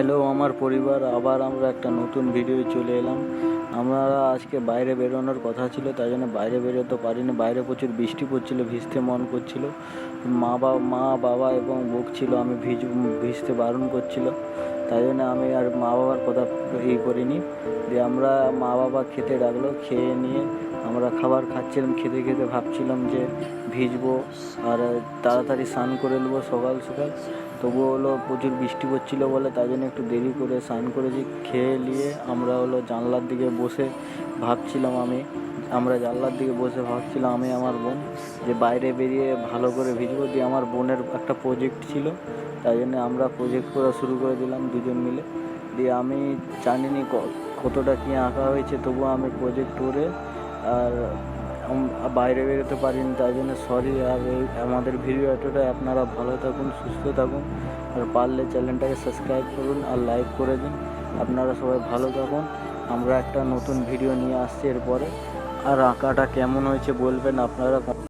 Hello আমার পরিবার, আবার আমরা একটা নতুন ভিডিও চলে এলাম। আমরা আজকে বাইরে বেরোনোর কথা ছিল, তাই জন্য বাইরে বেরোতে পারিনি। বাইরে প্রচুর বৃষ্টি পড়ছিল, ভিজতে মন করছিল। মা বাবা এবং বকছিল, আমি ভিজতে বারণ করছিল, তাই জন্য আমি আর মা বাবার কথা করিনি। দিয়ে আমরা মা বাবা খেতে ডাকলো, খেয়ে নিয়ে আমরা খাবার খাচ্ছিলাম। খেতে খেতে ভাবছিলাম যে ভিজবো আর তাড়াতাড়ি স্নান করে নেবো সকাল সকাল। তবুও প্রচুর বৃষ্টি পড়ছিল বলে তাই জন্য একটু দেরি করে স্নান করেছি। খেয়ে নিয়ে আমরা জানলার দিকে বসে ভাবছিলাম আমরা জানলার দিকে বসে ভাবছিলাম আমি আমার বোন যে বাইরে বেরিয়ে ভালো করে ভিজবো। দিয়ে আমার বোনের একটা প্রজেক্ট ছিল, তাই জন্য আমরা প্রজেক্ট করা শুরু করে দিলাম দুজন মিলে। দিয়ে আমি জানিনি কতটা কী আঁকা হয়েছে, তবুও আমি প্রজেক্ট করে আর বাইরে বেরোতে পারিনি, তাই জন্য সরি। আর আমাদের ভিডিওটা আপনারা ভালো থাকুন, সুস্থ থাকুন, আর পারলে চ্যানেলটাকে সাবস্ক্রাইব করুন আর লাইক করে দিন। আপনারা সবাই ভালো থাকুন। আমরা একটা নতুন ভিডিও নিয়ে আসছি এরপরে। আর আঁকাটা কেমন হয়েছে বলবেন আপনারা।